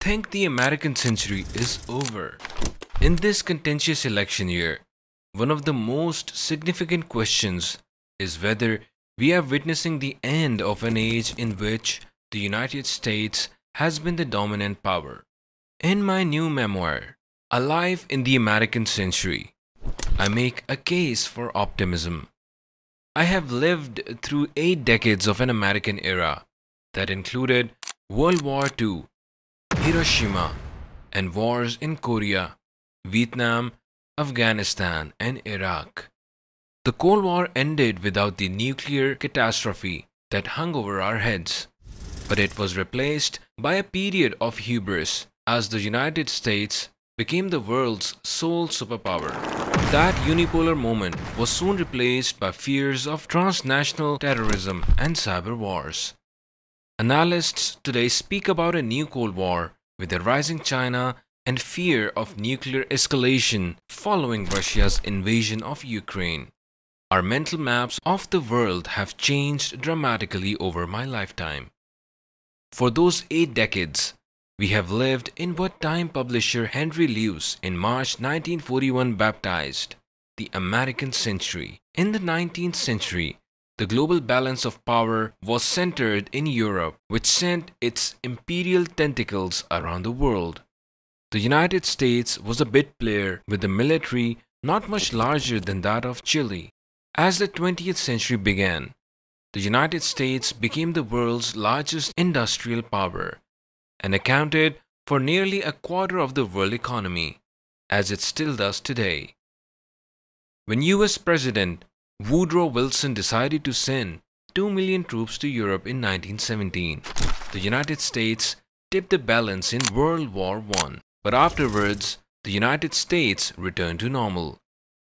think the American century is over. In this contentious election year, one of the most significant questions is whether we are witnessing the end of an age in which the United States has been the dominant power. In my new memoir, Alive in the American Century, I make a case for optimism. I have lived through 8 decades of an American era that included World War II, Hiroshima, and wars in Korea, Vietnam, Afghanistan, and Iraq. The Cold War ended without the nuclear catastrophe that hung over our heads, but it was replaced by a period of hubris as the United States became the world's sole superpower. That unipolar moment was soon replaced by fears of transnational terrorism and cyber wars. Analysts today speak about a new Cold War with a rising China and fear of nuclear escalation following Russia's invasion of Ukraine. Our mental maps of the world have changed dramatically over my lifetime. For those 8 decades, we have lived in what Time publisher Henry Luce in March 1941 baptized the American Century. In the 19th century, the global balance of power was centered in Europe, which sent its imperial tentacles around the world. The United States was a bit player with a military not much larger than that of Chile. As the 20th century began, the United States became the world's largest industrial power and accounted for nearly a quarter of the world economy, as it still does today. When US President Woodrow Wilson decided to send 2 million troops to Europe in 1917, the United States tipped the balance in World War I. But afterwards, the United States returned to normal,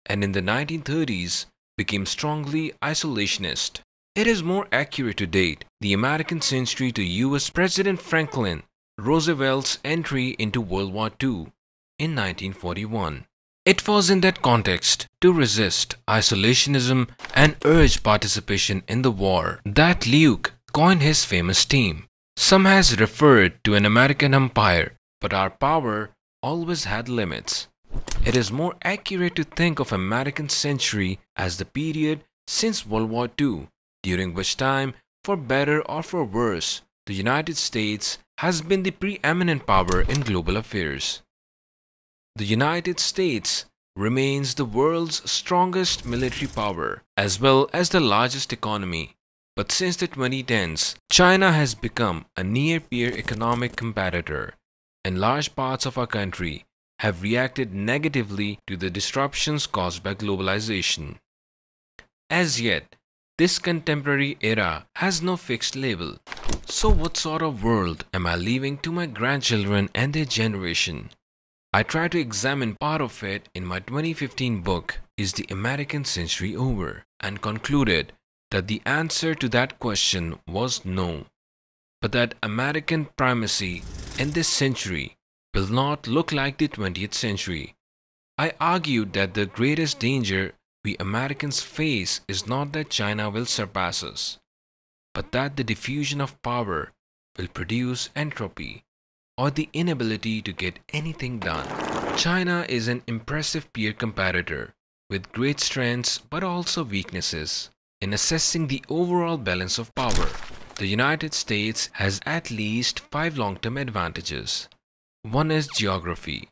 and in the 1930s became strongly isolationist. It is more accurate to date the American century to US President Franklin Roosevelt's entry into World War II in 1941. It was in that context, to resist isolationism and urge participation in the war, that Luke coined his famous theme. Some has referred to an American empire, but our power always had limits. It is more accurate to think of American century as the period since World War II, during which time, for better or for worse, the United States has been the preeminent power in global affairs. The United States remains the world's strongest military power as well as the largest economy. But since the 2010s, China has become a near-peer economic competitor, and large parts of our country have reacted negatively to the disruptions caused by globalization. As yet, this contemporary era has no fixed label. So what sort of world am I leaving to my grandchildren and their generation? I try to examine part of it in my 2015 book, Is the American Century Over? And concluded that the answer to that question was no, but that American primacy in this century will not look like the 20th century. I argued that the greatest danger we Americans face is not that China will surpass us, but that the diffusion of power will produce entropy, or the inability to get anything done. China is an impressive peer competitor with great strengths but also weaknesses. In assessing the overall balance of power, the United States has at least 5 long-term advantages. One is geography.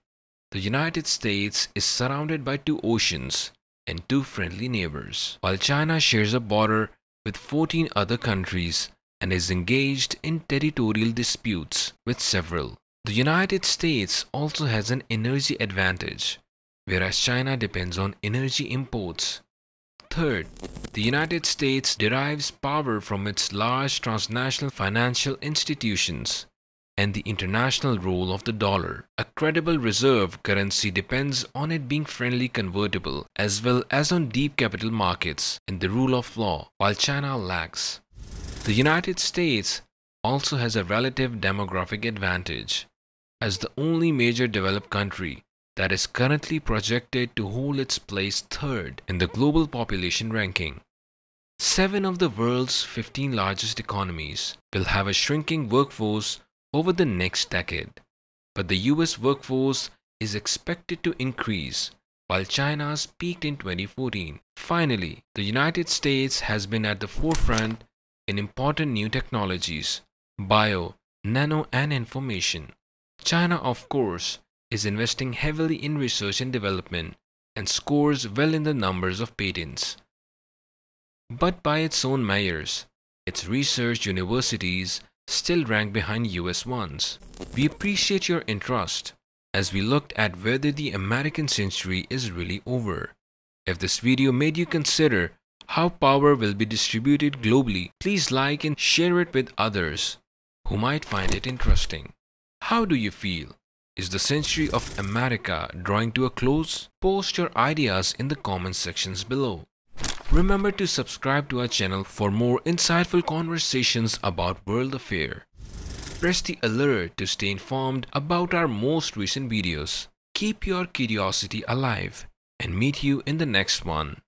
The United States is surrounded by 2 oceans and 2 friendly neighbors, while China shares a border with 14 other countries and is engaged in territorial disputes with several. The United States also has an energy advantage, whereas China depends on energy imports. Third, the United States derives power from its large transnational financial institutions and the international role of the dollar. A credible reserve currency depends on it being friendly convertible as well as on deep capital markets and the rule of law, while China lacks. The United States also has a relative demographic advantage as the only major developed country that is currently projected to hold its place third in the global population ranking. 7 of the world's 15 largest economies will have a shrinking workforce over the next decade. but the US workforce is expected to increase, while China's peaked in 2014. Finally, the United States has been at the forefront in important new technologies, bio, nano, and information. China, of course, is investing heavily in research and development and scores well in the numbers of patents. But by its own measures, its research universities still rank behind US ones. We appreciate your interest as we looked at whether the American century is really over. If this video made you consider how power will be distributed globally, please like and share it with others who might find it interesting. How do you feel? Is the century of America drawing to a close? Post your ideas in the comment sections below. Remember to subscribe to our channel for more insightful conversations about world affairs. Press the alert to stay informed about our most recent videos. Keep your curiosity alive and meet you in the next one.